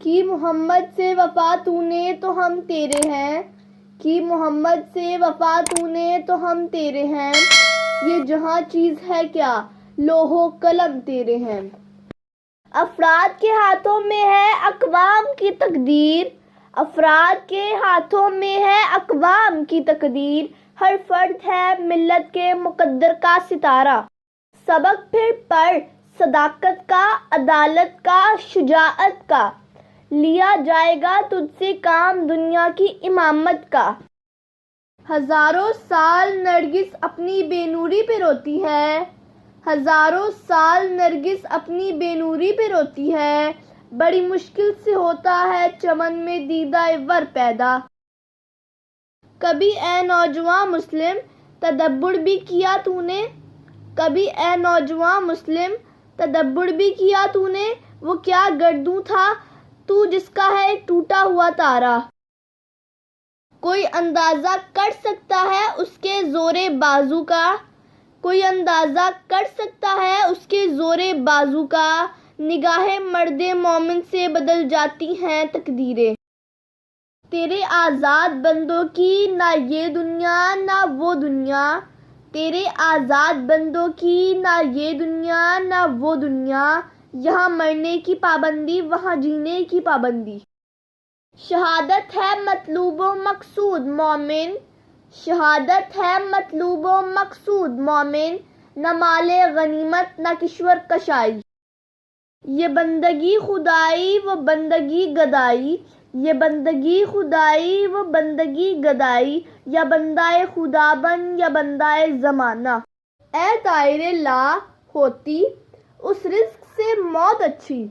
کی محمد سے وفا تو نے تو ہم تیرے ہیں، کی محمد سے وفا تو نے تو ہم تیرے ہیں، یہ جہاں چیز ہے کیا لوح و قلم تیرے ہیں۔ افراد کے ہاتھوں میں ہے اقوام کی تقدیر، افراد کے ہاتھوں میں ہے اقوام کی تقدیر، ہر فرد ہے ملت کے مقدر کا ستارہ۔ سبق پھر پڑھ صداقت کا، عدالت کا، شجاعت کا، لیا جائے گا تجھ سے کام دنیا کی امامت کا۔ ہزاروں سال نرگس اپنی بے نوری پہ روتی ہے، ہزاروں سال نرگس اپنی بے نوری پہ روتی ہے، بڑی مشکل سے ہوتا ہے چمن میں دیدہ ور پیدا۔ کبھی اے نوجواں مسلم تدبر بھی کیا تو نے، کبھی اے نوجواں مسلم تدبر بھی کیا تو نے، وہ کیا گردوں تھا تو جس کا ہے ایک ٹوٹا ہوا تارا۔ کوئی اندازہ کر سکتا ہے اس کے زور بازو کا، کوئی اندازہ کر سکتا ہے اس کے زور بازو کا، نگاہ مرد مومن سے بدل جاتی ہیں تقدیریں۔ تیرے آزاد بندوں کی نہ یہ دنیا نہ وہ دنیا، تیرے آزاد بندوں کی نہ یہ دنیا نہ وہ دنیا، یہاں مرنے کی پابندی وہاں جینے کی پابندی۔ شہادت ہے مطلوب و مقصود مومن، شہادت ہے مطلوب و مقصود مومن، نہ مال غنیمت نہ کشور کشائی۔ یہ بندگی خدائی وہ بندگی گدائی، یہ بندگی خدائی وہ بندگی گدائی، یا بندہ خدا بن یا بندہ زمانہ۔ اے طائر لا ہوتی اس رزق سے موت اچھی،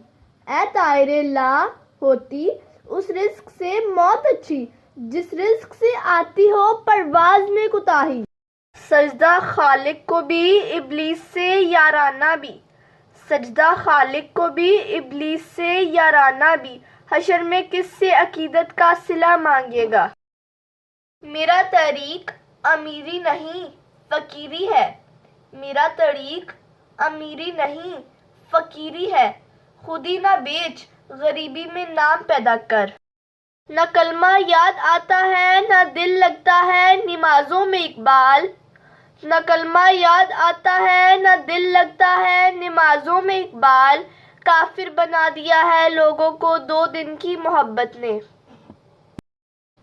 اے طائر لا ہوتی اس رزق سے موت اچھی، جس رزق سے آتی ہو پرواز میں کوتاہی۔ سجدہ خالق کو بھی ابلیس سے یارانہ بھی، سجدہ خالق کو بھی ابلیس سے یارانہ بھی، حشر میں کس سے عقیدت کا صلہ مانگے گا۔ میرا طریق امیری نہیں فقیری ہے، میرا طریق امیری نہیں فقیری ہے، خودی نہ بیچ غریبی میں نام پیدا کر۔ نہ کلمہ یاد آتا ہے نہ دل لگتا ہے نمازوں میں اقبال، نہ کلمہ یاد آتا ہے نہ دل لگتا ہے نمازوں میں اقبال، کافر بنا دیا ہے لوگوں کو 2 دن کی محبت نے۔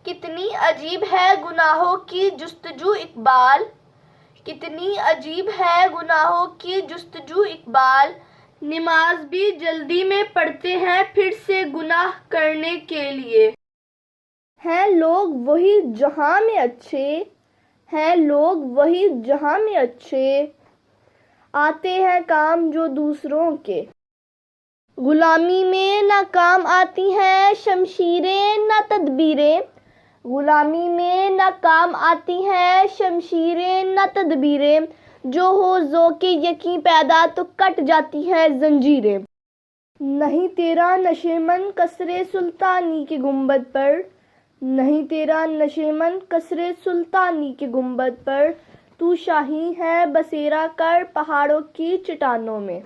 کتنی عجیب ہے گناہوں کی جستجو اقبال، کتنی عجیب ہے گناہوں کی جستجو اقبال، نماز بھی جلدی میں پڑھتے ہیں پھر سے گناہ کرنے کے لیے۔ ہیں لوگ وہی جہاں میں اچھے، ہیں لوگ وہی جہاں میں اچھے، آتے ہیں کام جو دوسروں کے۔ غلامی میں نہ کام آتی ہیں شمشیریں نہ تدبیریں، غلامی میں نہ کام آتی ہیں شمشیریں نہ تدبیریں، جو ہو ذوق یقین پیدا تو کٹ جاتی ہیں زنجیریں۔ نہیں تیرا نشیمن قصر سلطانی کے گنبد پر، نہیں تیرا نشیمن قصر سلطانی کے گنبد پر، تو شاہی ہے بسیرا کر پہاڑوں کی چٹانوں میں۔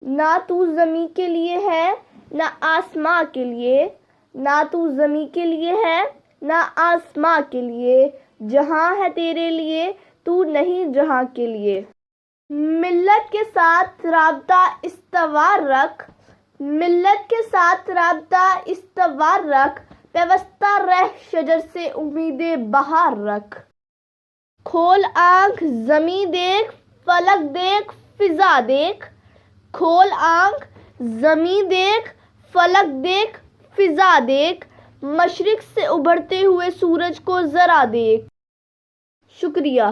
نہ تو زمیں کے لیے ہے نہ آسماں کے لیے، نہ تو زمیں کے لیے ہے نہ آسماں کے لیے، جہاں ہے تیرے لیے تو نہیں جہاں کے لیے۔ ملت کے ساتھ رابطہ استوار رکھ، ملت کے ساتھ رابطہ استوار رکھ، پیوستہ رہ شجر سے امید بہار رکھ۔ کھول آنکھ زمیں دیکھ فلک دیکھ فضا دیکھ، کھول آنکھ زمیں دیکھ فلک دیکھ فضا دیکھ، مشرق سے ابھرتے ہوئے سورج کو ذرا دیکھ۔ شکریہ۔